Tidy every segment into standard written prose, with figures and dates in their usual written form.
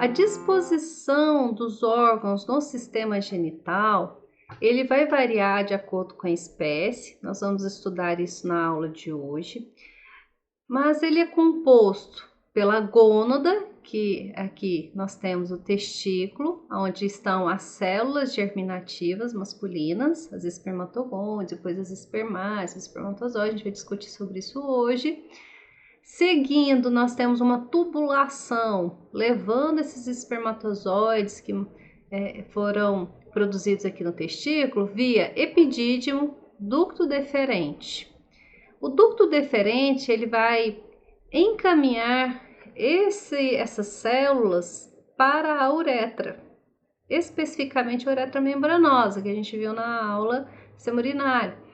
A disposição dos órgãos no sistema genital, ele vai variar de acordo com a espécie, nós vamos estudar isso na aula de hoje, mas ele é composto pela gônada, que aqui nós temos o testículo, onde estão as células germinativas masculinas, as espermatogônias, depois as espermátides, os espermatozoides, a gente vai discutir sobre isso hoje. Seguindo, nós temos uma tubulação, levando esses espermatozoides que foram produzidos aqui no testículo via epidídimo, ducto deferente. O ducto deferente, ele vai encaminhar essas células para a uretra, especificamente a uretra membranosa, que a gente viu na aula sistema urinário.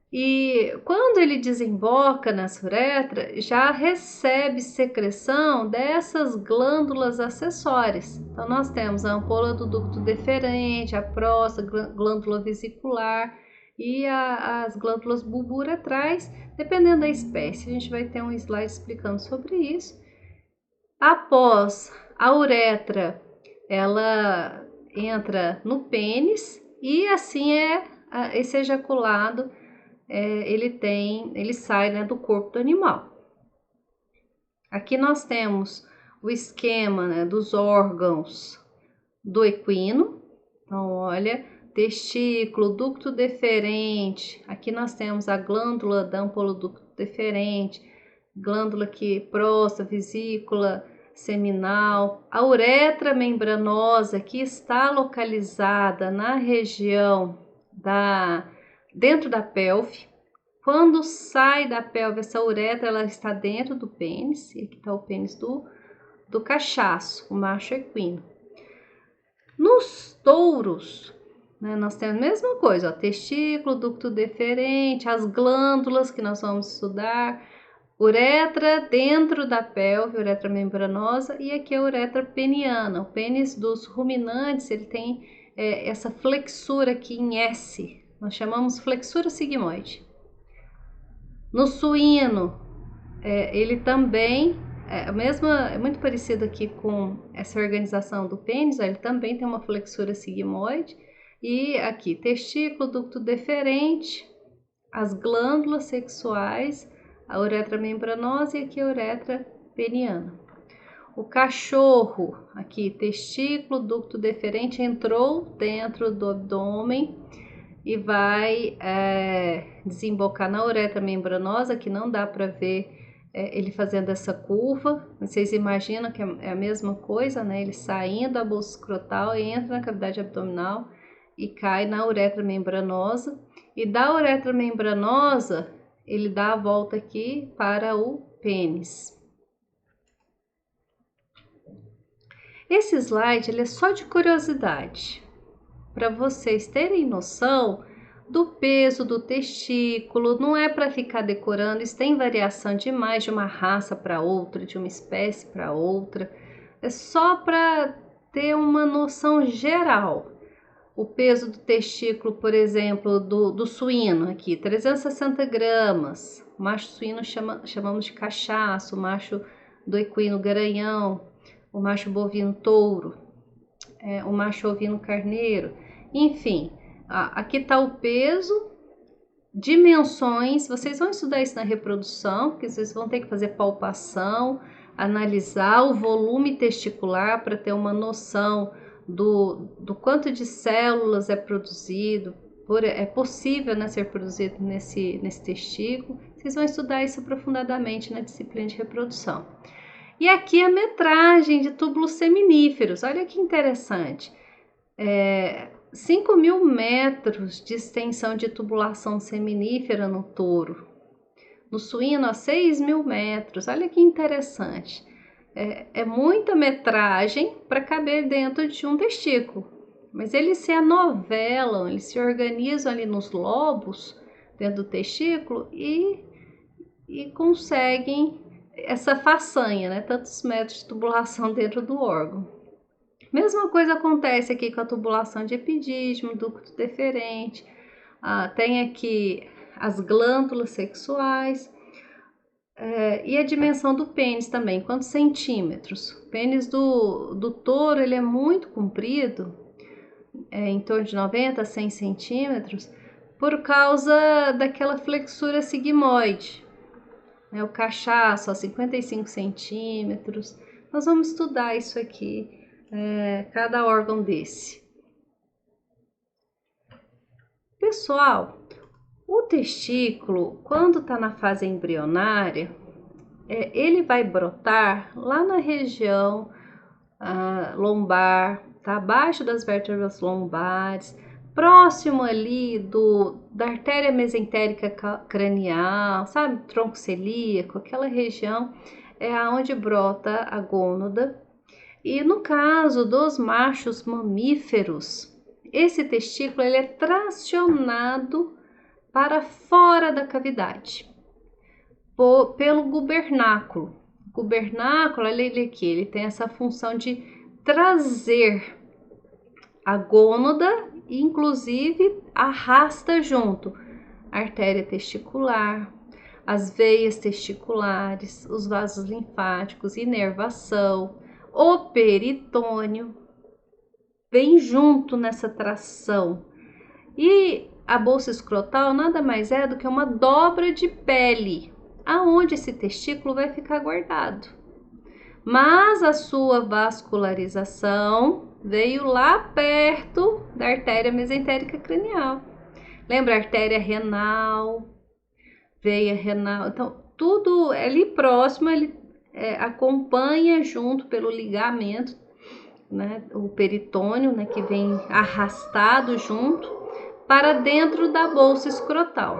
E quando ele desemboca nessa uretra, já recebe secreção dessas glândulas acessórias. Então, nós temos a ampola do ducto deferente, a próstata, glândula vesicular e as glândulas bulbouretrais, dependendo da espécie. A gente vai ter um slide explicando sobre isso. Após a uretra, ela entra no pênis e assim esse ejaculado ele sai, né, do corpo do animal. Aqui nós temos o esquema, né, dos órgãos do equino. Então, olha, testículo, ducto deferente. Aqui nós temos a glândula da ampola do ducto deferente, glândula próstata, vesícula seminal. A uretra membranosa, que está localizada na região dentro da pelve. Quando sai da pelve, essa uretra ela está dentro do pênis, e aqui está o pênis do cachaço, o macho equino. Nos touros, né, nós temos a mesma coisa, ó, testículo, ducto deferente, as glândulas que nós vamos estudar, uretra dentro da pelve, uretra membranosa, e aqui a uretra peniana. O pênis dos ruminantes, ele tem essa flexura aqui em S, nós chamamos flexura sigmoide. No suíno, ele também é muito parecido aqui com essa organização do pênis, ele também tem uma flexura sigmoide. E aqui, testículo, ducto deferente, as glândulas sexuais, a uretra membranosa e aqui a uretra peniana. O cachorro, aqui, testículo, ducto deferente, entrou dentro do abdômen e vai desembocar na uretra membranosa, que não dá para ver ele fazendo essa curva. Vocês imaginam que é a mesma coisa, né? Ele saindo da bolsa escrotal e entra na cavidade abdominal e cai na uretra membranosa. E da uretra membranosa, ele dá a volta aqui para o pênis. Esse slide ele é só de curiosidade, para vocês terem noção do peso do testículo. Não é para ficar decorando, isso tem variação demais de uma raça para outra, de uma espécie para outra. É só para ter uma noção geral. O peso do testículo, por exemplo, do suíno aqui, 360 gramas. O macho suíno chamamos de cachaço, o macho do equino garanhão, o macho bovino touro, o macho ovino carneiro. Enfim, aqui está o peso, dimensões. Vocês vão estudar isso na reprodução, porque vocês vão ter que fazer palpação, analisar o volume testicular para ter uma noção do quanto de células é produzido, é possível, né, ser produzido nesse testículo. Vocês vão estudar isso aprofundadamente na disciplina de reprodução. E aqui a metragem de túbulos seminíferos, olha que interessante. 5.000 metros de extensão de tubulação seminífera no touro. No suíno, 6.000 metros. Olha que interessante. É muita metragem para caber dentro de um testículo. Mas eles se anovelam, eles se organizam ali nos lobos dentro do testículo e conseguem essa façanha, né? Tantos metros de tubulação dentro do órgão. Mesma coisa acontece aqui com a tubulação de epidídimo, ducto deferente. Tem aqui as glândulas sexuais. E a dimensão do pênis também, quantos centímetros? O pênis do touro, ele é muito comprido, em torno de 90 a 100 centímetros, por causa daquela flexura sigmoide. O cachaço a 55 centímetros. Nós vamos estudar isso aqui, cada órgão desse. Pessoal, o testículo, quando está na fase embrionária, ele vai brotar lá na região lombar, tá abaixo das vértebras lombares, próximo ali da artéria mesentérica cranial, sabe? Tronco celíaco, aquela região é aonde brota a gônada. E no caso dos machos mamíferos, esse testículo ele é tracionado para fora da cavidade pelo gubernáculo. O gubernáculo, ele tem essa função de trazer a gônada, inclusive arrasta junto a artéria testicular, as veias testiculares, os vasos linfáticos, inervação, o peritônio, vem junto nessa tração. E a bolsa escrotal nada mais é do que uma dobra de pele, aonde esse testículo vai ficar guardado. Mas a sua vascularização veio lá perto da artéria mesentérica cranial. Lembra a artéria renal, veia renal? Então, tudo ali próximo, ele acompanha junto pelo ligamento, né, o peritônio, né, que vem arrastado junto para dentro da bolsa escrotal.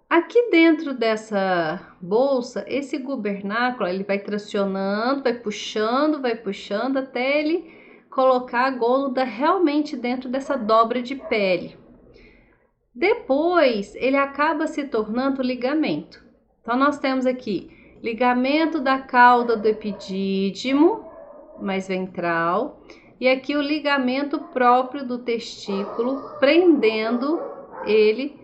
Aqui dentro dessa bolsa, esse gubernáculo, ele vai tracionando, vai puxando até ele colocar a gônada realmente dentro dessa dobra de pele. Depois, ele acaba se tornando ligamento. Então, nós temos aqui ligamento da cauda do epidídimo, mais ventral, e aqui o ligamento próprio do testículo, prendendo ele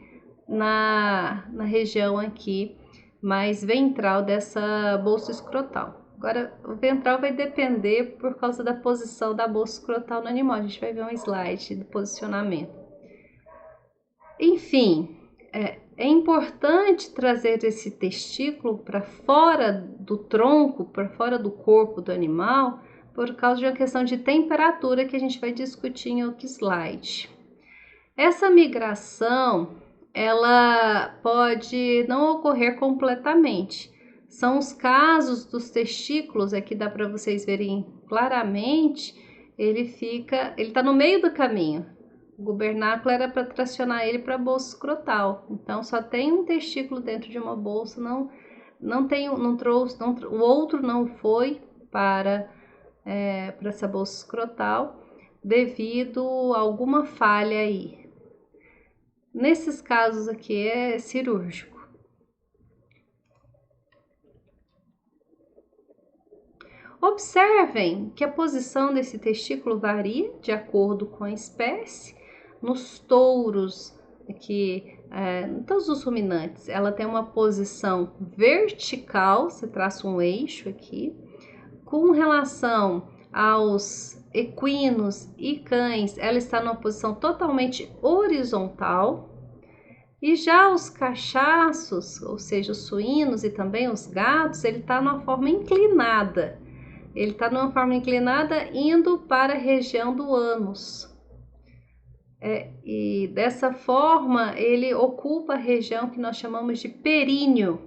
na região aqui mais ventral dessa bolsa escrotal. Agora, o ventral vai depender por causa da posição da bolsa escrotal no animal. A gente vai ver um slide do posicionamento. Enfim, é importante trazer esse testículo para fora do tronco, para fora do corpo do animal, por causa de uma questão de temperatura que a gente vai discutir em outro slide. Essa migração, ela pode não ocorrer completamente. São os casos dos testículos, aqui dá para vocês verem claramente, ele está no meio do caminho. O gubernáculo era para tracionar ele para a bolsa escrotal. Então só tem um testículo dentro de uma bolsa, o outro não foi para essa bolsa escrotal devido a alguma falha aí. Nesses casos aqui é cirúrgico. Observem que a posição desse testículo varia de acordo com a espécie. Nos touros, aqui, todos os ruminantes, ela tem uma posição vertical, você traça um eixo aqui. Com relação aos equinos e cães, ela está numa posição totalmente horizontal. E já os cachaços, ou seja, os suínos e também os gatos, ele está numa forma inclinada. Ele está numa forma inclinada indo para a região do ânus. E dessa forma, ele ocupa a região que nós chamamos de períneo.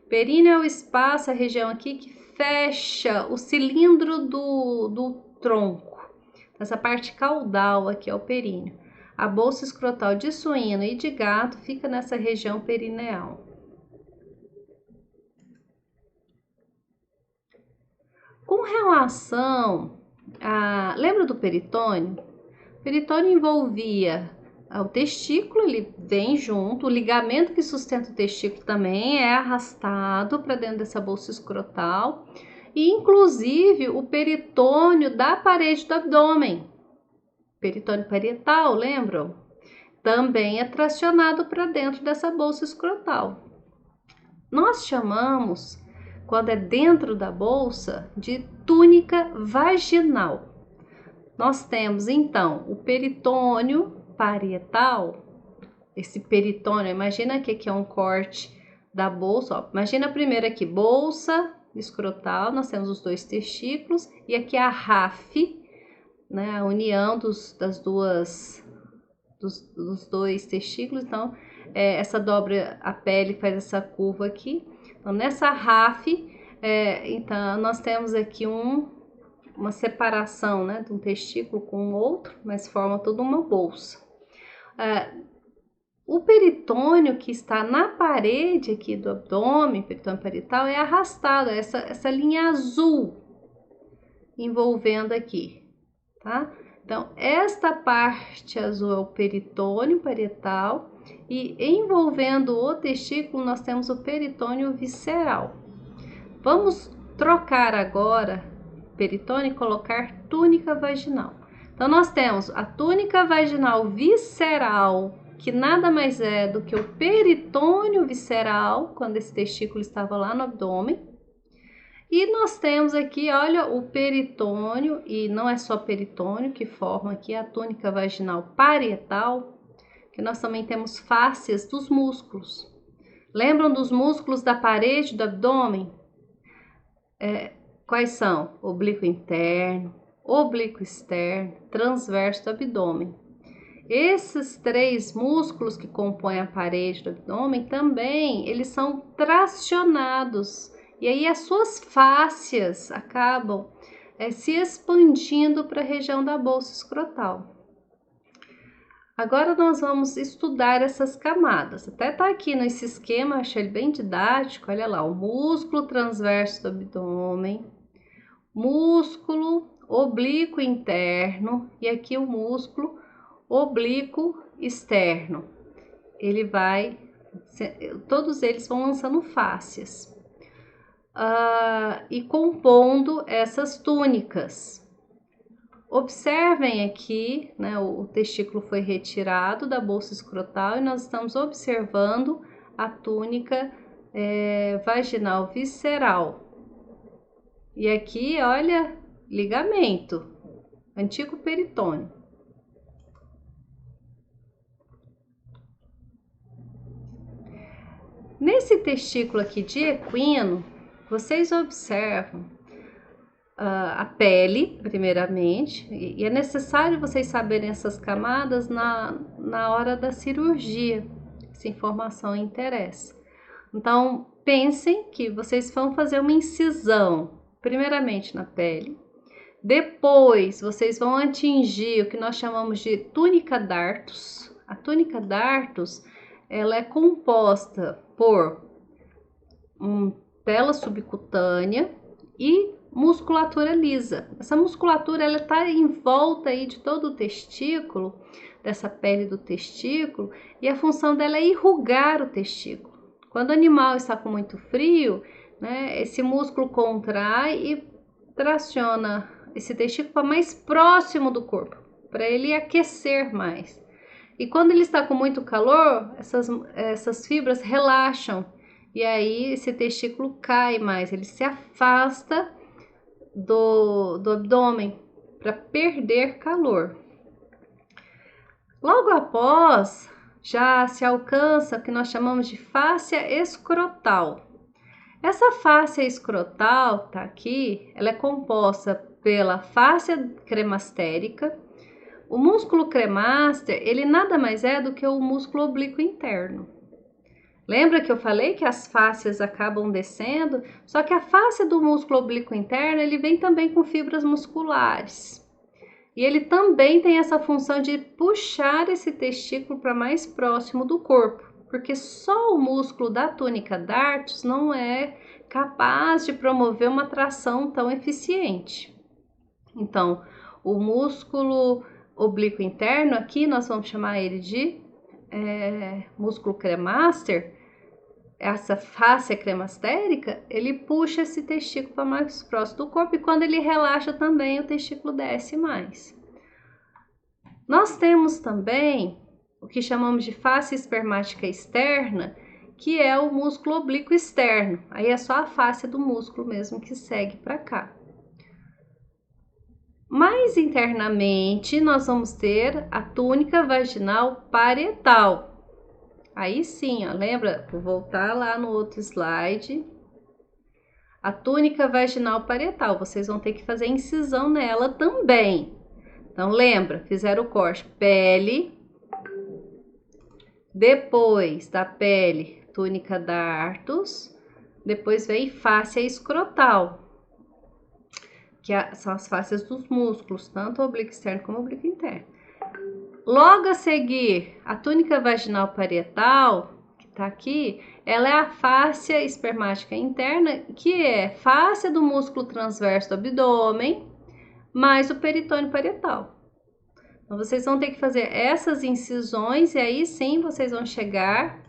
Períneo é o espaço, a região aqui que fecha o cilindro do tronco. Essa parte caudal aqui é o períneo. A bolsa escrotal de suíno e de gato fica nessa região perineal. Com relação lembra do peritônio? O peritônio envolvia o testículo, ele vem junto, o ligamento que sustenta o testículo também é arrastado para dentro dessa bolsa escrotal, e inclusive o peritônio da parede do abdômen, peritônio parietal, lembram? também é tracionado para dentro dessa bolsa escrotal. Nós chamamos, quando é dentro da bolsa, de túnica vaginal. Nós temos, então, o peritônio parietal. Esse peritônio, imagina que aqui é um corte da bolsa. Ó. Imagina primeiro aqui, bolsa escrotal, nós temos os dois testículos. E aqui a RAF, né, a união dos dois testículos. Então, essa dobra a pele, faz essa curva aqui. Então, nessa RAF, então, nós temos aqui uma separação, né, de um testículo com o outro, mas forma toda uma bolsa. O peritônio que está na parede aqui do abdômen, peritônio parietal, é arrastado, essa linha azul envolvendo aqui, tá? Então, esta parte azul é o peritônio parietal e envolvendo o testículo nós temos o peritônio visceral. Vamos trocar agora peritônio e colocar túnica vaginal. Então, nós temos a túnica vaginal visceral, que nada mais é do que o peritônio visceral, quando esse testículo estava lá no abdômen. E nós temos aqui, olha, o peritônio, e não é só peritônio que forma aqui a túnica vaginal parietal, que nós também temos fáscias dos músculos. Lembram dos músculos da parede do abdômen? Quais são? Oblíquo interno, oblíquo externo, transverso do abdômen. Esses três músculos que compõem a parede do abdômen também, eles são tracionados. E aí as suas fáscias acabam se expandindo para a região da bolsa escrotal. Agora nós vamos estudar essas camadas. Até tá aqui nesse esquema, achei ele bem didático. Olha lá, o músculo transverso do abdômen, músculo oblíquo interno e aqui o músculo oblíquo externo. Todos eles vão lançando fáscias. E compondo essas túnicas. Observem aqui, né, o testículo foi retirado da bolsa escrotal e nós estamos observando a túnica vaginal visceral. E aqui, olha, ligamento, antigo peritônio. Nesse testículo aqui de equino, vocês observam a pele, primeiramente, e é necessário vocês saberem essas camadas na hora da cirurgia. Essa informação interessa. Então, pensem que vocês vão fazer uma incisão, primeiramente na pele. Depois, vocês vão atingir o que nós chamamos de túnica dartos. A túnica dartos, ela é composta por pele subcutânea e musculatura lisa. Essa musculatura ela está em volta aí de todo o testículo, dessa pele do testículo, e a função dela é irrugar o testículo. Quando o animal está com muito frio, né, esse músculo contrai e traciona esse testículo para mais próximo do corpo, para ele aquecer mais. E quando ele está com muito calor, essas fibras relaxam e aí esse testículo cai mais, ele se afasta do abdômen para perder calor. Logo após, já se alcança o que nós chamamos de fáscia escrotal. Essa fáscia escrotal, tá aqui, ela é composta pela fáscia cremastérica. O músculo cremaster, ele nada mais é do que o músculo oblíquo interno. Lembra que eu falei que as fáscias acabam descendo? Só que a fáscia do músculo oblíquo interno, ele vem também com fibras musculares. E ele também tem essa função de puxar esse testículo para mais próximo do corpo, porque só o músculo da túnica dartos não é capaz de promover uma tração tão eficiente. Então, o músculo oblíquo interno, aqui nós vamos chamar ele de músculo cremaster, essa fáscia cremastérica, ele puxa esse testículo para mais próximo do corpo e quando ele relaxa também o testículo desce mais. Nós temos também o que chamamos de face espermática externa, que é o músculo oblíquo externo. Aí é só a face do músculo mesmo que segue para cá. Mais internamente, nós vamos ter a túnica vaginal parietal. Aí sim, ó, lembra? Vou voltar lá no outro slide. A túnica vaginal parietal, vocês vão ter que fazer incisão nela também. Então, lembra, fizeram o corte pele, depois da pele, túnica dartos, depois vem fáscia escrotal, que são as fáscias dos músculos, tanto oblíquo externo como oblíquo interno. Logo a seguir, a túnica vaginal parietal, que tá aqui, ela é a fáscia espermática interna, que é fáscia do músculo transverso do abdômen, mais o peritônio parietal. Então, vocês vão ter que fazer essas incisões e aí sim vocês vão chegar,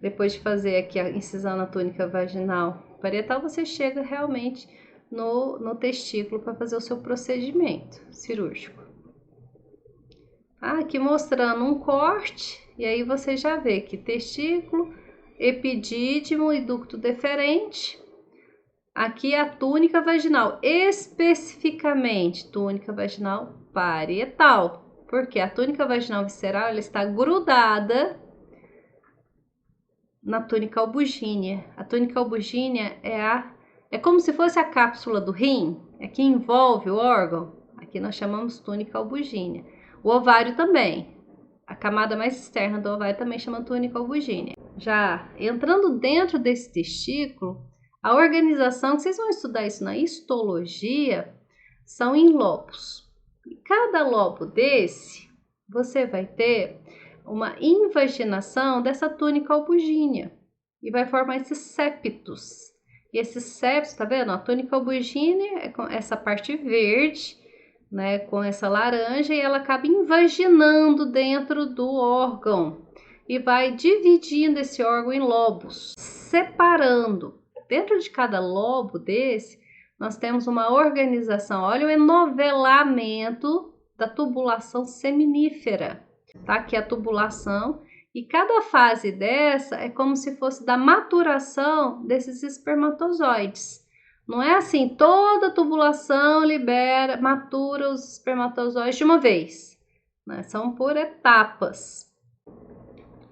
depois de fazer aqui a incisão na túnica vaginal parietal, você chega realmente no testículo para fazer o seu procedimento cirúrgico. Aqui mostrando um corte, e aí você já vê que testículo, epidídimo e ducto deferente. Aqui a túnica vaginal, especificamente túnica vaginal parietal, porque a túnica vaginal visceral ela está grudada na túnica albugínea. A túnica albugínea é como se fosse a cápsula do rim, é que envolve o órgão. Aqui nós chamamos túnica albugínea. O ovário também, a camada mais externa do ovário também chama túnica albugínea. Já entrando dentro desse testículo, a organização, que vocês vão estudar isso na histologia, são em lobos. E cada lobo desse, você vai ter uma invaginação dessa túnica albugínea e vai formar esses septos. E esses septos, tá vendo? A túnica albugínea é com essa parte verde, né, com essa laranja, e ela acaba invaginando dentro do órgão e vai dividindo esse órgão em lobos, separando. Dentro de cada lobo desse, nós temos uma organização. Olha o enovelamento da tubulação seminífera. Tá? Aqui é a tubulação. E cada fase dessa é como se fosse da maturação desses espermatozoides. Não é assim, toda tubulação matura os espermatozoides de uma vez, né? São por etapas.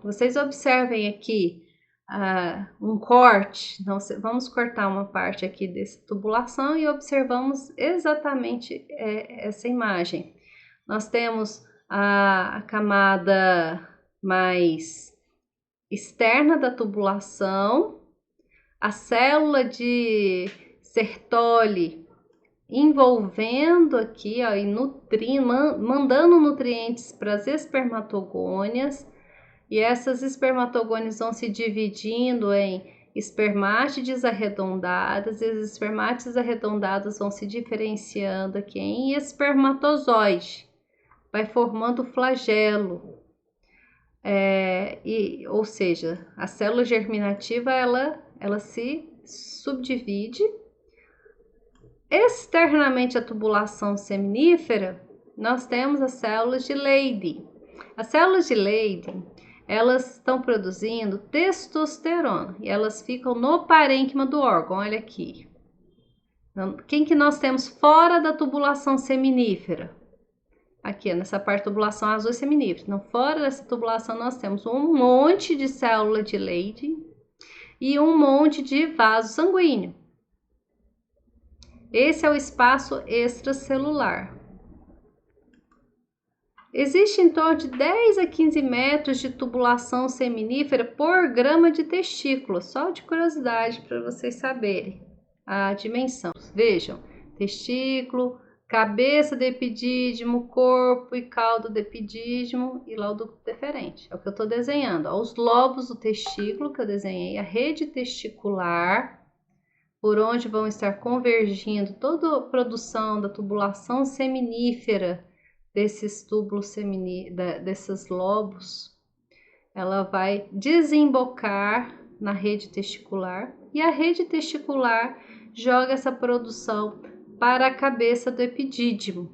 Vocês observem aqui um corte, então vamos cortar uma parte aqui dessa tubulação e observamos exatamente essa imagem. Nós temos a camada mais externa da tubulação, a célula de Sertoli envolvendo aqui, ó, e mandando nutrientes para as espermatogônias, e essas espermatogônias vão se dividindo em espermátides arredondadas, e as espermátides arredondadas vão se diferenciando aqui em espermatozoide, vai formando flagelo, ou seja, a célula germinativa ela se subdivide. Externamente à tubulação seminífera, nós temos as células de Leydig. As células de Leydig, elas estão produzindo testosterona e elas ficam no parênquima do órgão, olha aqui. Então, quem que nós temos fora da tubulação seminífera? Aqui, nessa parte da tubulação azul seminífera. Então, fora dessa tubulação, nós temos um monte de célula de Leydig e um monte de vaso sanguíneo. Esse é o espaço extracelular. Existe em torno de 10 a 15 metros de tubulação seminífera por grama de testículo, só de curiosidade para vocês saberem a dimensão. Vejam, testículo, cabeça do epidídimo, corpo e cauda do epidídimo e lá o ducto deferente. É o que eu estou desenhando. Ó, os lobos do testículo que eu desenhei, a rede testicular, por onde vão estar convergindo toda a produção da tubulação seminífera desses túbulos desses lobos, ela vai desembocar na rede testicular e a rede testicular joga essa produção para a cabeça do epidídimo.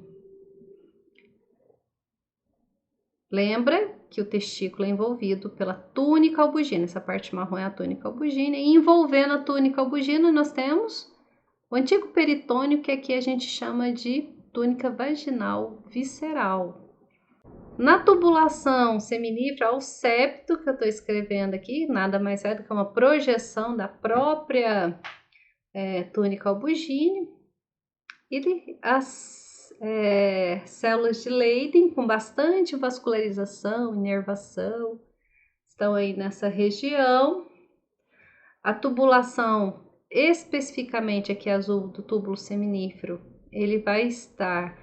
Lembra que o testículo é envolvido pela túnica albugina, essa parte marrom é a túnica albugina, e envolvendo a túnica albugina nós temos o antigo peritônio, que aqui a gente chama de túnica vaginal visceral. Na tubulação seminífera, o septo que eu estou escrevendo aqui, nada mais é do que uma projeção da própria túnica albugine, e as células de Leyden com bastante vascularização, inervação, estão aí nessa região. A tubulação, especificamente aqui azul do túbulo seminífero, ele vai estar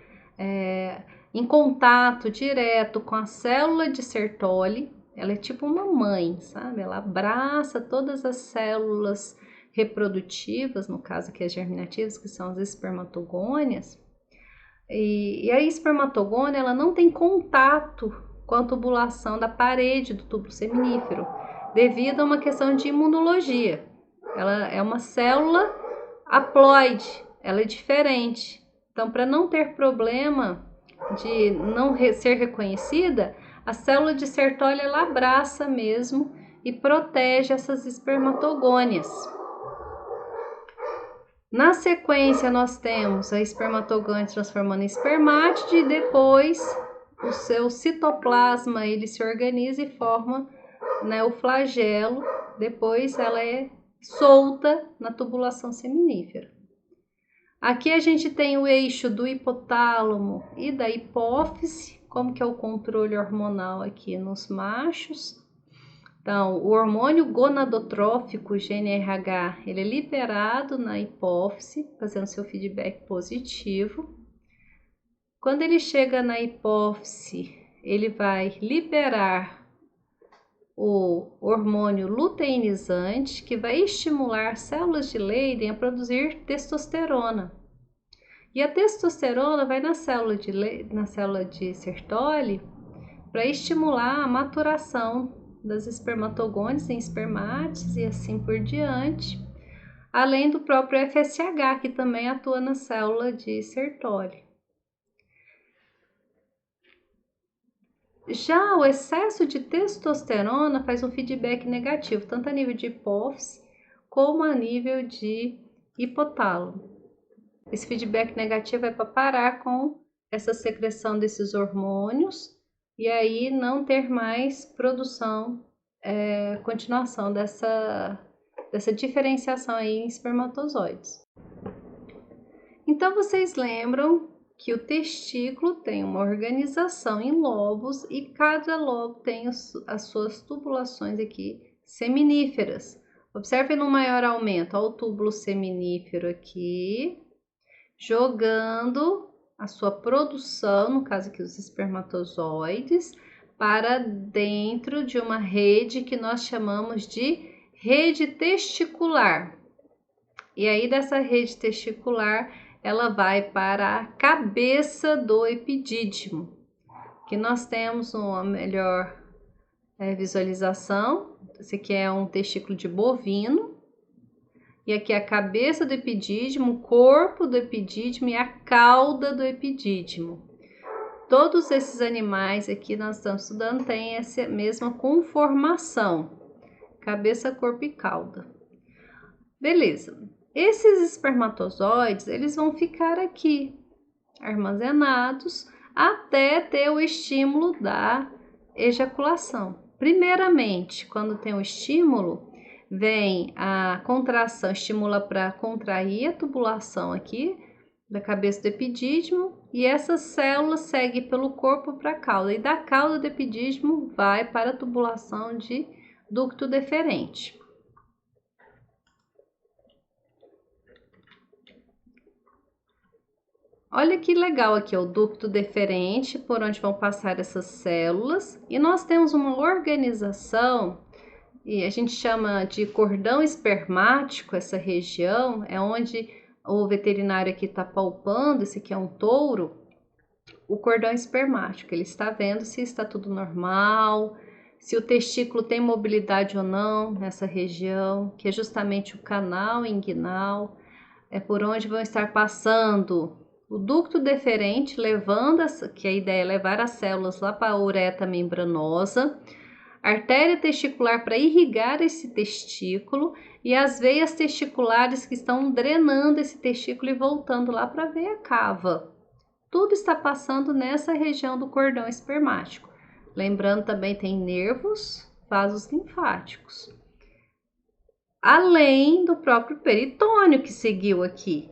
em contato direto com a célula de Sertoli. Ela é tipo uma mãe, sabe? Ela abraça todas as células reprodutivas, no caso aqui as germinativas, que são as espermatogônias. E a espermatogônia, ela não tem contato com a tubulação da parede do túbulo seminífero, devido a uma questão de imunologia. Ela é uma célula haploide, ela é diferente. Então, para não ter problema de não ser reconhecida, a célula de Sertoli ela abraça mesmo e protege essas espermatogônias. Na sequência, nós temos a espermatogônia transformando em espermátide, e depois o seu citoplasma ele se organiza e forma, né, o flagelo. Depois ela é solta na tubulação seminífera. Aqui a gente tem o eixo do hipotálamo e da hipófise, como que é o controle hormonal aqui nos machos. Então, o hormônio gonadotrófico, GnRH, ele é liberado na hipófise, fazendo seu feedback positivo. Quando ele chega na hipófise, ele vai liberar o hormônio luteinizante, que vai estimular células de Leyden a produzir testosterona. E a testosterona vai na célula de Sertoli para estimular a maturação das espermatogônias em espermátides e assim por diante, além do próprio FSH, que também atua na célula de Sertoli. Já o excesso de testosterona faz um feedback negativo, tanto a nível de hipófise como a nível de hipotálamo. Esse feedback negativo é para parar com essa secreção desses hormônios e aí não ter mais produção, continuação dessa diferenciação aí em espermatozoides. Então, vocês lembram que o testículo tem uma organização em lobos e cada lobo tem as suas tubulações aqui seminíferas. Observe no maior aumento, ó, o túbulo seminífero aqui, jogando a sua produção, no caso aqui os espermatozoides, para dentro de uma rede que nós chamamos de rede testicular. E aí dessa rede testicular, ela vai para a cabeça do epidídimo, que nós temos uma melhor visualização. Esse aqui é um testículo de bovino, e aqui é a cabeça do epidídimo, o corpo do epidídimo e a cauda do epidídimo. Todos esses animais aqui nós estamos estudando têm essa mesma conformação, cabeça, corpo e cauda. Beleza. Esses espermatozoides, eles vão ficar aqui, armazenados, até ter o estímulo da ejaculação. Primeiramente, quando tem o estímulo, vem a contração, estimula para contrair a tubulação aqui, da cabeça do epidídimo, e essa célula segue pelo corpo para a cauda, e da cauda do epidídimo vai para a tubulação de ducto deferente. Olha que legal aqui, o ducto deferente, por onde vão passar essas células. E nós temos uma organização, e a gente chama de cordão espermático, essa região, é onde o veterinário aqui está palpando, esse aqui é um touro, o cordão espermático. Ele está vendo se está tudo normal, se o testículo tem mobilidade ou não nessa região, que é justamente o canal inguinal, é por onde vão estar passando o ducto deferente levando, que a ideia é levar as células lá para a uretra membranosa, artéria testicular para irrigar esse testículo e as veias testiculares que estão drenando esse testículo e voltando lá para a veia cava. Tudo está passando nessa região do cordão espermático. Lembrando também tem nervos, vasos linfáticos. Além do próprio peritônio que seguiu aqui.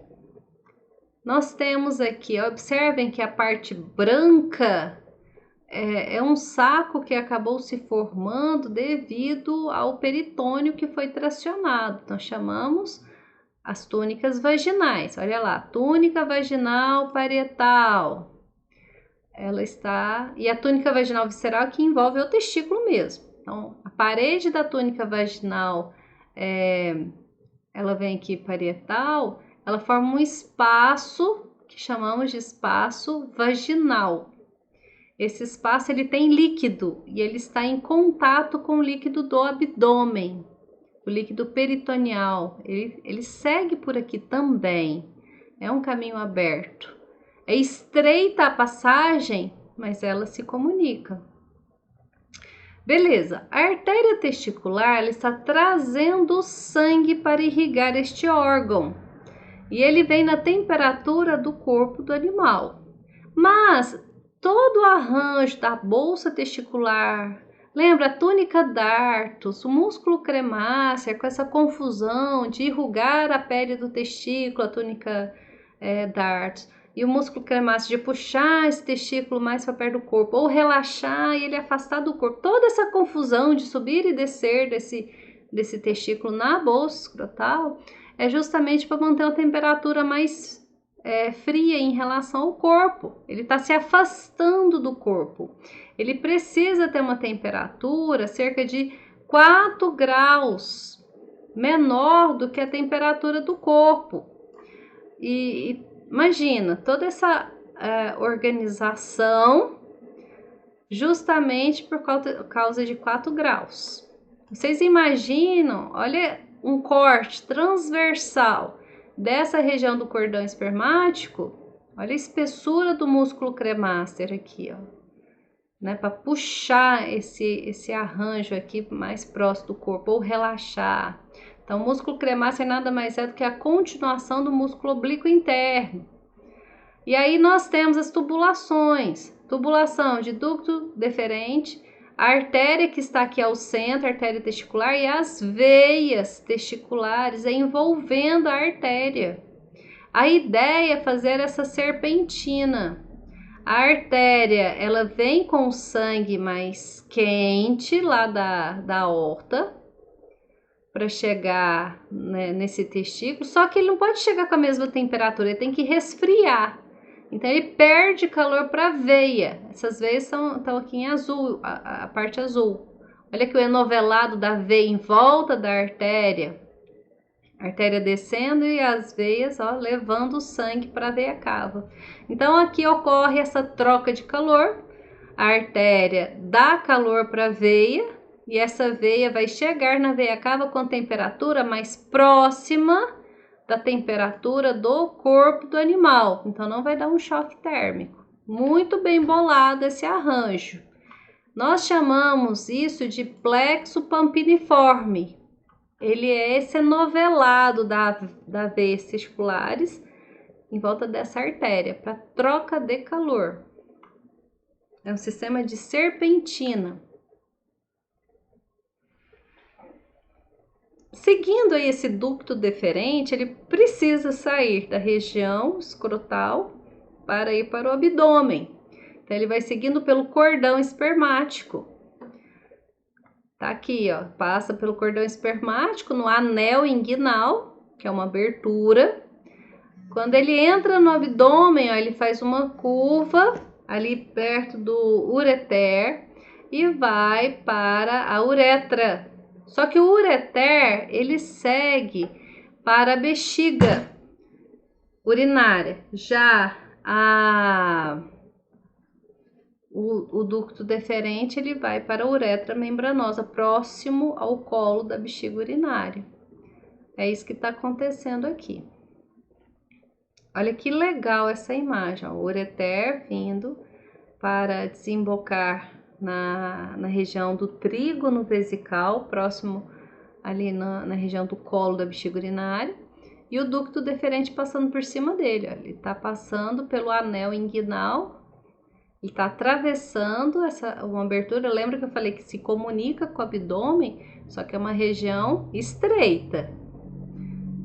Nós temos aqui, observem que a parte branca é um saco que acabou se formando devido ao peritônio que foi tracionado. Então, chamamos as túnicas vaginais. Olha lá, túnica vaginal parietal. Ela está... E a túnica vaginal visceral que envolve o testículo mesmo. Então, a parede da túnica vaginal, ela vem aqui parietal, ela forma um espaço que chamamos de espaço vaginal. Esse espaço ele tem líquido e ele está em contato com o líquido do abdômen, o líquido peritoneal. Ele segue por aqui também. É um caminho aberto. É estreita a passagem, mas ela se comunica. Beleza, a artéria testicular ela está trazendo sangue para irrigar este órgão. E ele vem na temperatura do corpo do animal. Mas todo o arranjo da bolsa testicular, lembra a túnica dartos, o músculo cremácer, com essa confusão de irrugar a pele do testículo, a túnica dartos, e o músculo cremácer de puxar esse testículo mais para perto do corpo, ou relaxar e ele afastar do corpo. Toda essa confusão de subir e descer desse testículo na bolsa escrotal é justamente para manter uma temperatura mais fria em relação ao corpo. Ele está se afastando do corpo. Ele precisa ter uma temperatura cerca de 4 graus menor do que a temperatura do corpo. E imagina toda essa organização justamente por causa de 4 graus. Vocês imaginam, olha, um corte transversal dessa região do cordão espermático, olha a espessura do músculo cremáster aqui, ó, né, para puxar esse arranjo aqui mais próximo do corpo ou relaxar. Então, o músculo cremáster nada mais é do que a continuação do músculo oblíquo interno. E aí nós temos as tubulações, tubulação de ducto deferente, a artéria que está aqui ao centro, a artéria testicular, e as veias testiculares envolvendo a artéria. A ideia é fazer essa serpentina. A artéria, ela vem com o sangue mais quente lá da aorta para chegar, né, nesse testículo, só que ele não pode chegar com a mesma temperatura, ele tem que resfriar. Então ele perde calor para a veia. Essas veias estão aqui em azul, a parte azul. Olha que o enovelado da veia em volta da artéria. A artéria descendo e as veias, ó, levando o sangue para a veia cava. Então aqui ocorre essa troca de calor. A artéria dá calor para a veia e essa veia vai chegar na veia cava com temperatura mais próxima da temperatura do corpo do animal. Então não vai dar um choque térmico. Muito bem bolado esse arranjo. Nós chamamos isso de plexo pampiniforme. Ele é esse enovelado da veias testiculares em volta dessa artéria para troca de calor. É um sistema de serpentina. Seguindo aí esse ducto deferente, ele precisa sair da região escrotal para ir para o abdômen. Então, ele vai seguindo pelo cordão espermático. Tá aqui, ó, passa pelo cordão espermático no anel inguinal, que é uma abertura. Quando ele entra no abdômen, ó, ele faz uma curva ali perto do ureter e vai para a uretra. Só que o ureter, ele segue para a bexiga urinária. Já o ducto deferente, ele vai para a uretra membranosa, próximo ao colo da bexiga urinária. É isso que está acontecendo aqui. Olha que legal essa imagem, ó, o ureter vindo para desembocar na região do trígono vesical, próximo ali na região do colo da bexiga urinária, e o ducto deferente passando por cima dele, ó. Ele está passando pelo anel inguinal, ele está atravessando uma abertura. Lembra que eu falei que se comunica com o abdômen, só que é uma região estreita,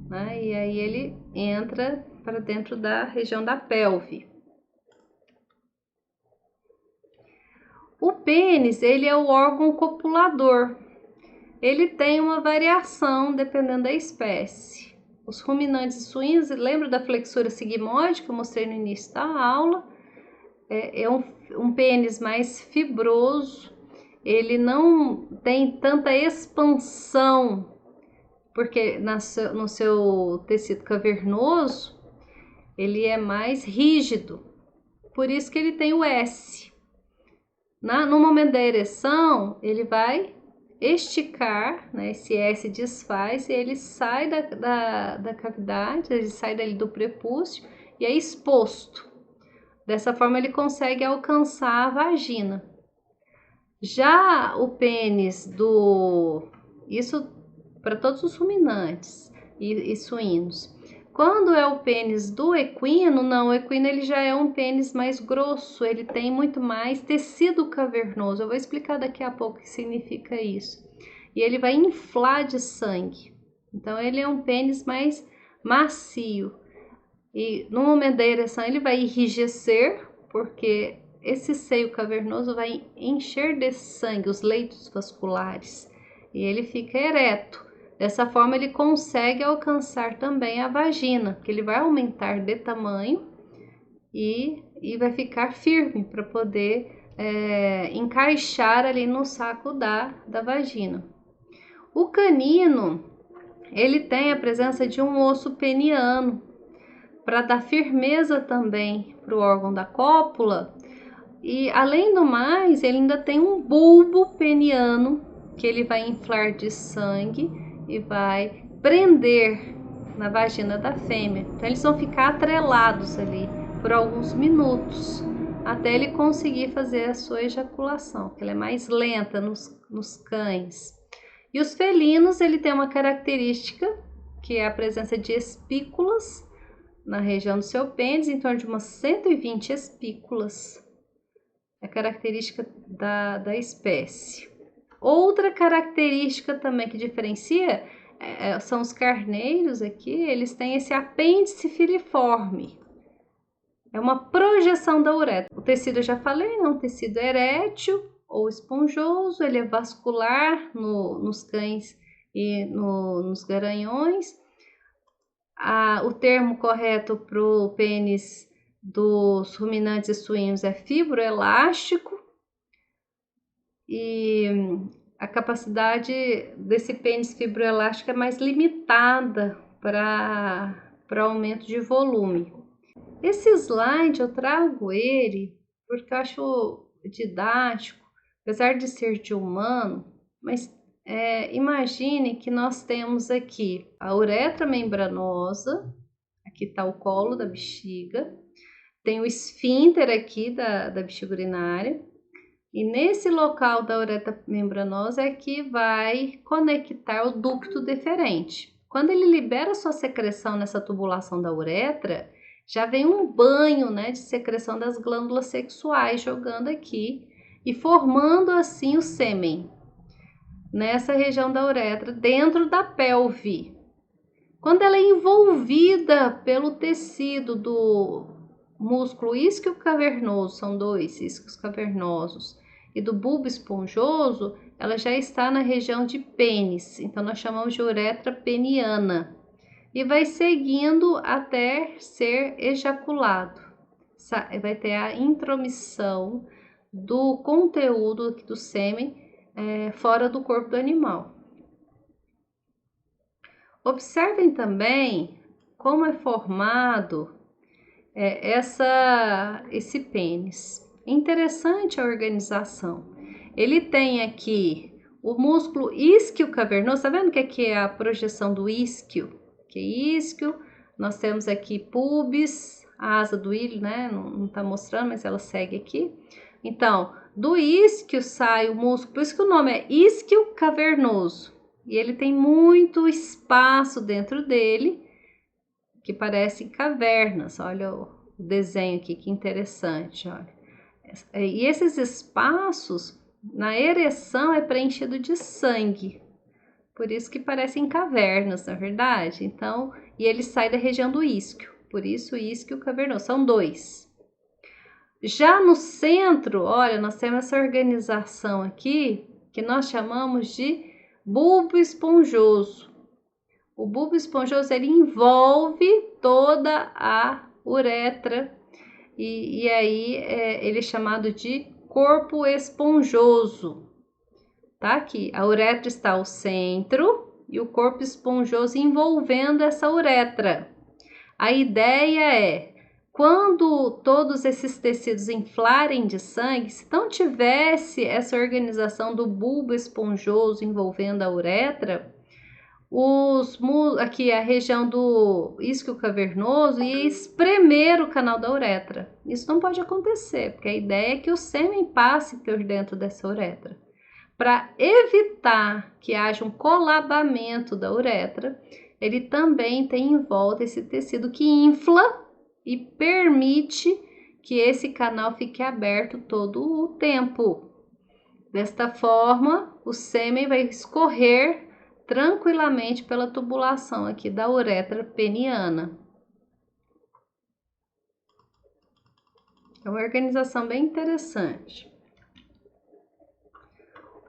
né? E aí ele entra para dentro da região da pelve. O pênis, ele é o órgão copulador. Ele tem uma variação dependendo da espécie. Os ruminantes e suínos, lembra da flexura sigmoide que eu mostrei no início da aula? É um pênis mais fibroso, ele não tem tanta expansão, porque no seu tecido cavernoso, ele é mais rígido, por isso que ele tem o S. No momento da ereção, ele vai esticar, né? Esse S desfaz e ele sai da cavidade, ele sai dali do prepúcio e é exposto. Dessa forma, ele consegue alcançar a vagina. Já o pênis isso para todos os ruminantes e suínos. Quando é o pênis do equino, não, o equino ele já é um pênis mais grosso, ele tem muito mais tecido cavernoso. Eu vou explicar daqui a pouco o que significa isso. E ele vai inflar de sangue. Então, ele é um pênis mais macio. E no momento da ereção ele vai enrijecer, porque esse seio cavernoso vai encher de sangue os leitos vasculares e ele fica ereto. Dessa forma ele consegue alcançar também a vagina, que ele vai aumentar de tamanho e vai ficar firme para poder encaixar ali no saco da vagina. O canino, ele tem a presença de um osso peniano, para dar firmeza também para o órgão da cópula. E além do mais, ele ainda tem um bulbo peniano que ele vai inflar de sangue e vai prender na vagina da fêmea. Então eles vão ficar atrelados ali por alguns minutos até ele conseguir fazer a sua ejaculação, que ela é mais lenta nos cães. E os felinos, ele tem uma característica que é a presença de espículas na região do seu pênis, em torno de umas 120 espículas. É característica da espécie. Outra característica também que diferencia são os carneiros aqui, eles têm esse apêndice filiforme. É uma projeção da uretra. O tecido eu já falei, não, tecido erétil ou esponjoso, ele é vascular nos cães e nos garanhões. O termo correto para o pênis dos ruminantes e suínos é fibroelástico, e a capacidade desse pênis fibroelástico é mais limitada para aumento de volume. Esse slide eu trago ele porque eu acho didático, apesar de ser de humano, mas imagine que nós temos aqui a uretra membranosa, aqui está o colo da bexiga, tem o esfíncter aqui da bexiga urinária, e nesse local da uretra membranosa é que vai conectar o ducto deferente. Quando ele libera sua secreção nessa tubulação da uretra, já vem um banho, né, de secreção das glândulas sexuais jogando aqui e formando assim o sêmen nessa região da uretra, dentro da pelve. Quando ela é envolvida pelo tecido do músculo isquio cavernoso, são dois isquios cavernosos, e do bulbo esponjoso, ela já está na região de pênis, então nós chamamos de uretra peniana, e vai seguindo até ser ejaculado. Vai ter a intromissão do conteúdo do sêmen fora do corpo do animal. Observem também como é formado esse pênis. Interessante a organização. Ele tem aqui o músculo isquio cavernoso. Tá vendo que aqui é a projeção do isquio? Que é isquio, Nós temos aqui pubis, a asa do ilho, né? Não tá mostrando, mas ela segue aqui. Então, do isquio sai o músculo, por isso que o nome é isquio cavernoso. E ele tem muito espaço dentro dele, que parecem cavernas. Olha o desenho aqui, que interessante, olha. E esses espaços, na ereção, é preenchido de sangue. Por isso que parecem cavernas, na verdade. Então, e ele sai da região do isquio. Por isso, isquio cavernoso. São dois. Já no centro, olha, nós temos essa organização aqui, que nós chamamos de bulbo esponjoso. O bulbo esponjoso, ele envolve toda a uretra. E aí, ele é chamado de corpo esponjoso. Tá aqui, a uretra está ao centro e o corpo esponjoso envolvendo essa uretra. A ideia é, quando todos esses tecidos inflarem de sangue, se não tivesse essa organização do bulbo esponjoso envolvendo a uretra, aqui a região do isquio cavernoso ia espremer o canal da uretra. Isso não pode acontecer, porque a ideia é que o sêmen passe por dentro dessa uretra. Para evitar que haja um colabamento da uretra, ele também tem em volta esse tecido que infla e permite que esse canal fique aberto todo o tempo. Desta forma, o sêmen vai escorrer tranquilamente pela tubulação aqui da uretra peniana. É uma organização bem interessante.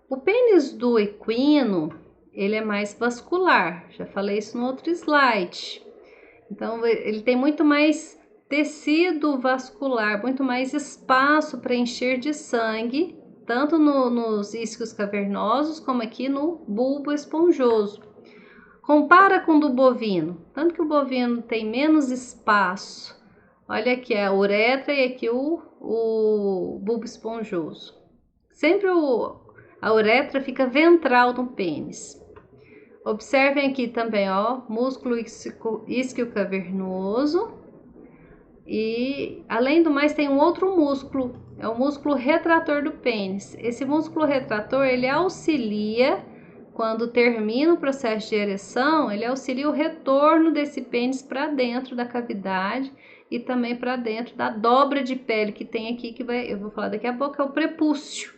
O pênis do equino, ele é mais vascular, já falei isso no outro slide. Então, ele tem muito mais tecido vascular, muito mais espaço para encher de sangue, tanto nos isquios cavernosos, como aqui no bulbo esponjoso. Compara com o do bovino, tanto que o bovino tem menos espaço. Olha aqui a uretra e aqui o bulbo esponjoso. Sempre a uretra fica ventral no pênis. Observem aqui também, ó, músculo isquio cavernoso. E, além do mais, tem um outro músculo, é o músculo retrator do pênis. Esse músculo retrator, ele auxilia, quando termina o processo de ereção, ele auxilia o retorno desse pênis para dentro da cavidade e também para dentro da dobra de pele que tem aqui, que eu vou falar daqui a pouco, é o prepúcio,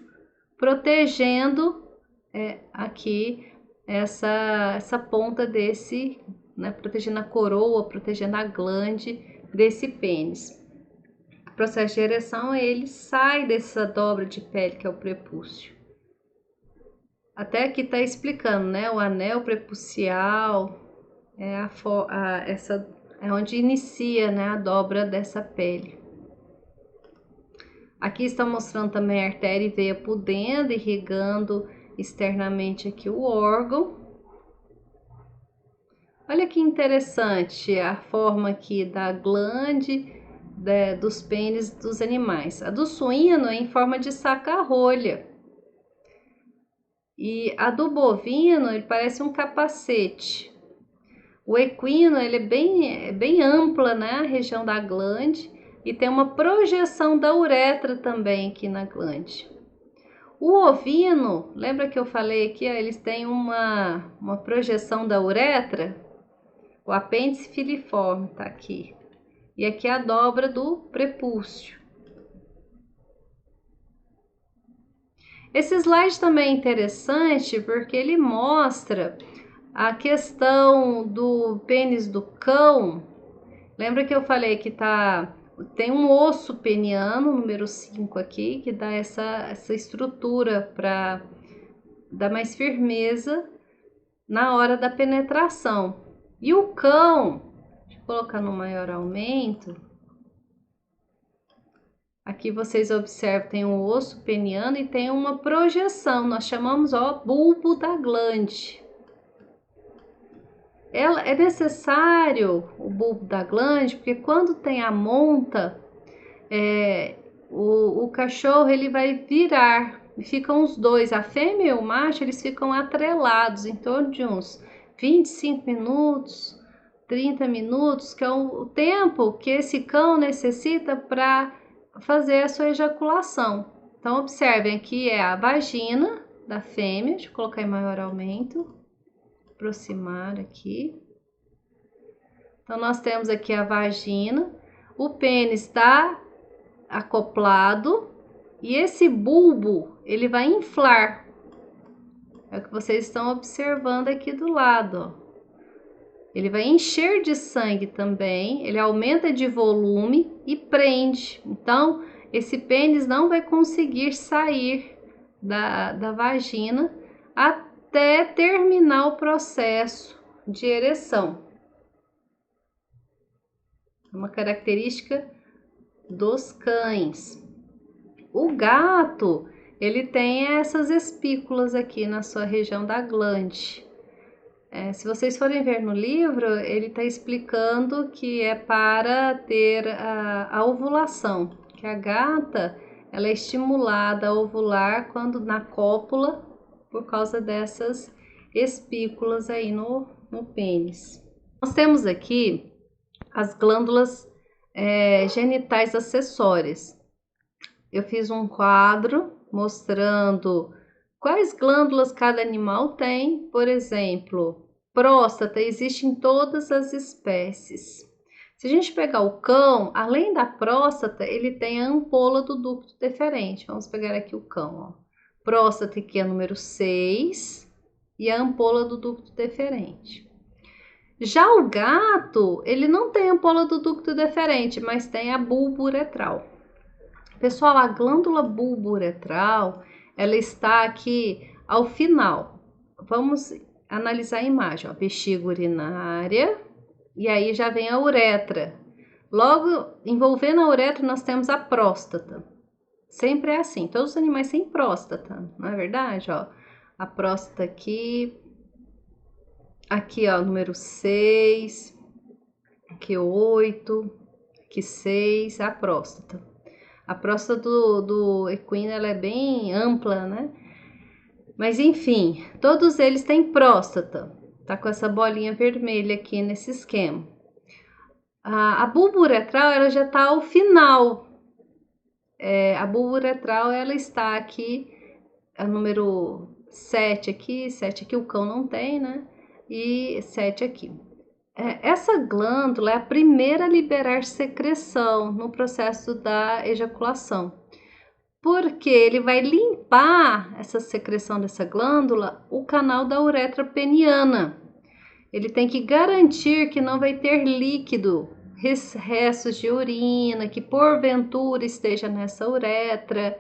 protegendo aqui essa ponta desse, né, protegendo a coroa, protegendo a glande desse pênis. O processo de ereção, ele sai dessa dobra de pele que é o prepúcio. Até aqui tá explicando, né, o anel prepucial é onde inicia, né, a dobra dessa pele. Aqui está mostrando também a artéria e veia pudenda, irrigando externamente aqui o órgão. Olha que interessante a forma aqui da glande dos pênis dos animais. A do suíno é em forma de saca-rolha. E a do bovino, ele parece um capacete. O equino, ele é bem ampla, né, a região da glande, e tem uma projeção da uretra também aqui na glande. O ovino, lembra que eu falei aqui, ó, eles têm uma projeção da uretra? O apêndice filiforme tá aqui. E aqui a dobra do prepúcio. Esse slide também é interessante porque ele mostra a questão do pênis do cão. Lembra que eu falei que tem um osso peniano, número 5 aqui, que dá essa estrutura para dar mais firmeza na hora da penetração. E o cão, deixa eu colocar no maior aumento. Aqui vocês observam, tem um osso peniano e tem uma projeção, nós chamamos, ó, bulbo da glande. É necessário o bulbo da glande, porque quando tem a monta, o cachorro ele vai virar, e ficam os dois, a fêmea e o macho, eles ficam atrelados em torno de uns 25 minutos, 30 minutos, que é o tempo que esse cão necessita para fazer a sua ejaculação. Então, observem, aqui é a vagina da fêmea, deixa eu colocar em maior aumento, aproximar aqui. Então, nós temos aqui a vagina, o pênis está acoplado e esse bulbo, ele vai inflar. É o que vocês estão observando aqui do lado, ó. Ele vai encher de sangue também, ele aumenta de volume e prende. Então, esse pênis não vai conseguir sair da vagina até terminar o processo de ereção. É uma característica dos cães. O gato, ele tem essas espículas aqui na sua região da glande. Se vocês forem ver no livro, ele está explicando que é para ter a ovulação, que a gata ela é estimulada a ovular quando na cópula, por causa dessas espículas aí no pênis. Nós temos aqui as glândulas genitais acessórias. Eu fiz um quadro mostrando quais glândulas cada animal tem. Por exemplo, próstata existe em todas as espécies. Se a gente pegar o cão, além da próstata, ele tem a ampola do ducto deferente. Vamos pegar aqui o cão, ó. Próstata aqui é número 6 e a ampola do ducto deferente. Já o gato, ele não tem ampola do ducto deferente, mas tem a bulbo uretral. Pessoal, a glândula bulbo uretral, ela está aqui ao final. Vamos analisar a imagem, ó. Bexiga urinária, e aí já vem a uretra. Logo, envolvendo a uretra, nós temos a próstata. Sempre é assim, todos os animais têm próstata, não é verdade? Ó, a próstata aqui, ó, número 6, aqui 8, aqui 6, a próstata. A próstata do equino ela é bem ampla, né? Mas enfim, todos eles têm próstata. Tá com essa bolinha vermelha aqui nesse esquema. A bulbo uretral ela já tá ao final. A bulbo uretral ela está aqui, a número 7 aqui, 7 aqui o cão não tem, né? E 7 aqui. Essa glândula é a primeira a liberar secreção no processo da ejaculação, porque ele vai limpar essa secreção dessa glândula, o canal da uretra peniana. Ele tem que garantir que não vai ter líquido, restos de urina, que porventura esteja nessa uretra.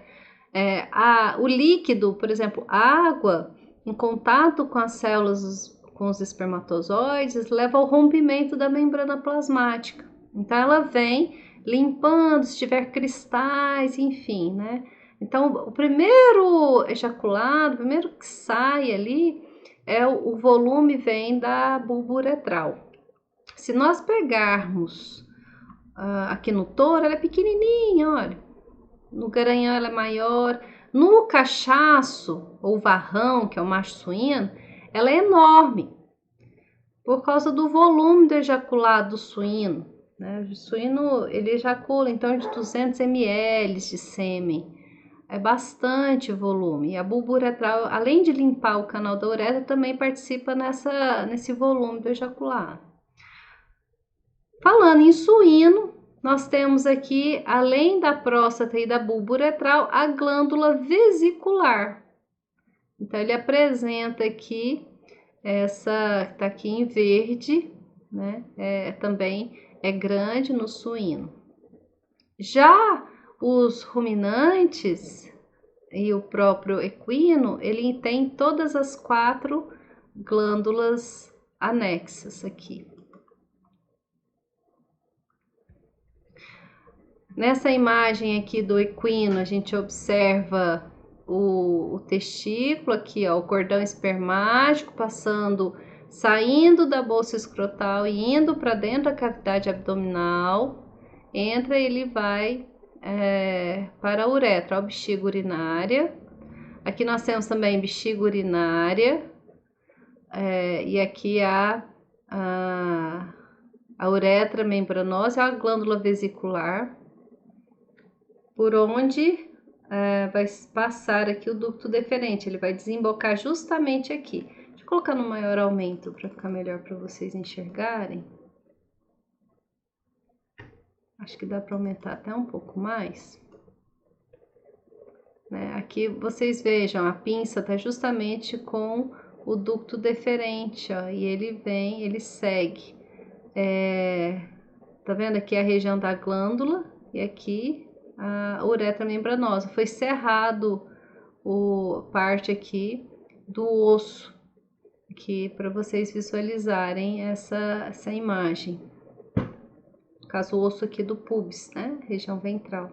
O líquido, por exemplo, a água, em contato com as células, com os espermatozoides, leva ao rompimento da membrana plasmática. Então, ela vem limpando, se tiver cristais, enfim, né? Então, o primeiro ejaculado, o primeiro que sai ali, o volume vem da bulbo uretral. Se nós pegarmos aqui no touro, ela é pequenininha, olha. No garanhão ela é maior. No cachaço, ou varrão, que é o macho suíno, ela é enorme, por causa do volume do ejaculado do suíno, né? O suíno, ele ejacula em torno de 200 ml de sêmen. É bastante volume. E a bulbo uretral, além de limpar o canal da uretra, também participa nesse volume do ejaculado. Falando em suíno, nós temos aqui, além da próstata e da bulbo uretral, a glândula vesicular. Então, ele apresenta aqui, essa que está aqui em verde, né? Também é grande no suíno. Já os ruminantes e o próprio equino, ele tem todas as 4 glândulas anexas aqui. Nessa imagem aqui do equino, a gente observa o testículo aqui, ó, o cordão espermático saindo da bolsa escrotal e indo para dentro da cavidade abdominal. Entra e ele vai para a uretra, a bexiga urinária. Aqui nós temos também bexiga urinária, e aqui a A uretra membranosa é a glândula vesicular, por onde vai passar aqui o ducto deferente. Ele vai desembocar justamente aqui. Deixa eu colocar no maior aumento para ficar melhor para vocês enxergarem. Acho que dá para aumentar até um pouco mais. Né? Aqui vocês vejam, a pinça está justamente com o ducto deferente, ó, e ele vem, ele segue. Tá vendo aqui a região da glândula e aqui a uretra membranosa. Foi cerrado parte aqui do osso, aqui para vocês visualizarem essa imagem. No caso, o osso aqui do pubis, né? Região ventral.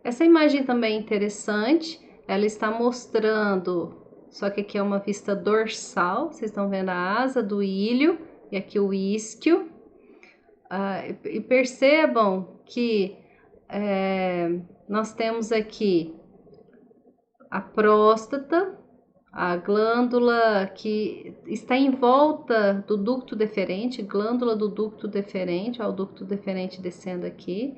Essa imagem também é interessante, ela está mostrando, só que aqui é uma vista dorsal, vocês estão vendo a asa do ilho e aqui o isquio. E percebam que nós temos aqui a próstata, a glândula que está em volta do ducto deferente, glândula do ducto deferente, ó, o ducto deferente descendo aqui,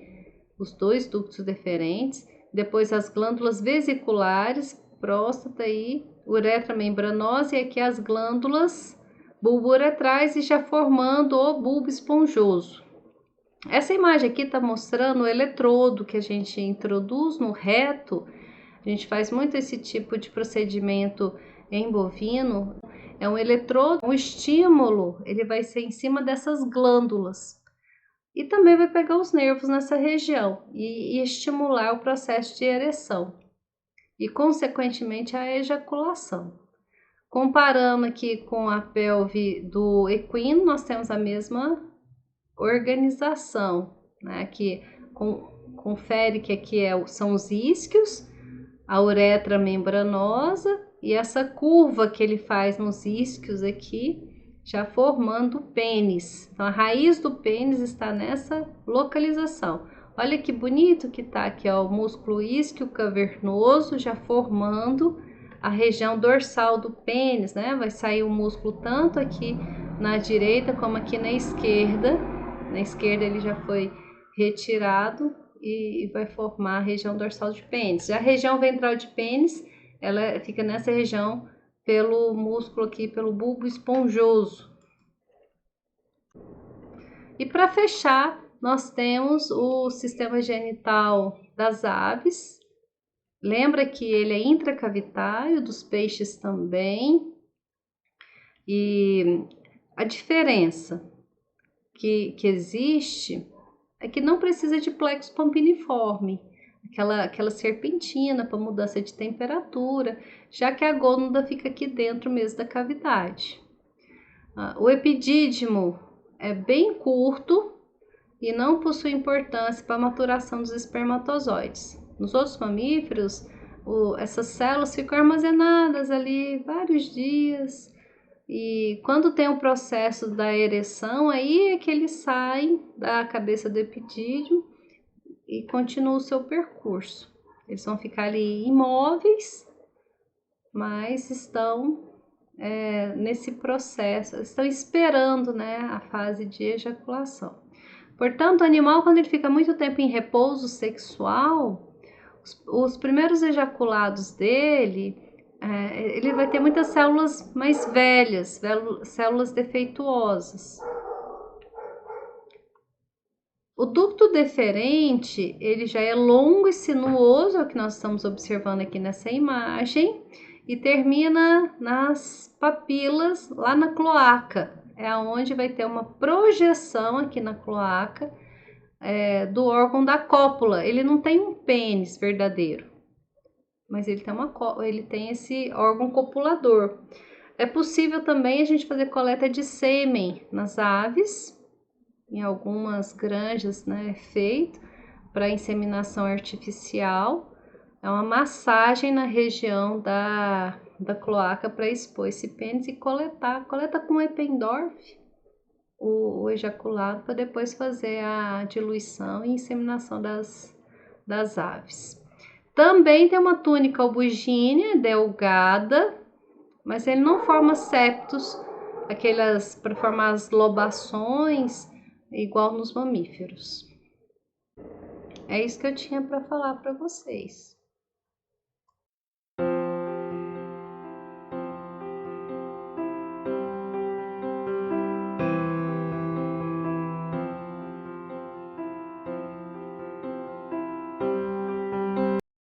os dois ductos deferentes, depois as glândulas vesiculares, próstata e uretra membranosa, e aqui as glândulas bulbo-uretrais e já formando o bulbo esponjoso. Essa imagem aqui está mostrando o eletrodo que a gente introduz no reto. A gente faz muito esse tipo de procedimento em bovino. É um eletrodo, um estímulo, ele vai ser em cima dessas glândulas. E também vai pegar os nervos nessa região e estimular o processo de ereção. E, consequentemente, a ejaculação. Comparando aqui com a pelve do equino, nós temos a mesma organização, né? Que confere que aqui são os isquios, a uretra membranosa e essa curva que ele faz nos isquios aqui, já formando o pênis. Então, a raiz do pênis está nessa localização. Olha que bonito que tá aqui, ó, o músculo isquio cavernoso já formando a região dorsal do pênis, né? Vai sair o músculo tanto aqui na direita como aqui na esquerda. Na esquerda ele já foi retirado e vai formar a região dorsal de pênis. Já a região ventral de pênis, ela fica nessa região pelo músculo aqui, pelo bulbo esponjoso. E para fechar, nós temos o sistema genital das aves. Lembra que ele é intracavitário, dos peixes também. E a diferença que existe é que não precisa de plexo pampiniforme, aquela serpentina para mudança de temperatura, já que a gônada fica aqui dentro mesmo da cavidade. O epidídimo é bem curto e não possui importância para a maturação dos espermatozoides. Nos outros mamíferos, essas células ficam armazenadas ali vários dias, e quando tem o processo da ereção, aí é que eles saem da cabeça do epidídimo e continuam o seu percurso. Eles vão ficar ali imóveis, mas estão nesse processo, estão esperando, né, a fase de ejaculação. Portanto, o animal, quando ele fica muito tempo em repouso sexual, os primeiros ejaculados dele, ele vai ter muitas células mais velhas, células defeituosas. O ducto deferente, ele já é longo e sinuoso, é o que nós estamos observando aqui nessa imagem, e termina nas papilas, lá na cloaca. É onde vai ter uma projeção aqui na cloaca do órgão da cópula. Ele não tem um pênis verdadeiro, mas ele tem esse órgão copulador. É possível também a gente fazer coleta de sêmen nas aves, em algumas granjas, né, é feito para inseminação artificial. É uma massagem na região da cloaca para expor esse pênis e coleta com Eppendorf o ejaculado para depois fazer a diluição e inseminação das aves. Também tem uma túnica albugínea, delgada, mas ele não forma septos, aquelas para formar as lobações, igual nos mamíferos. É isso que eu tinha para falar para vocês.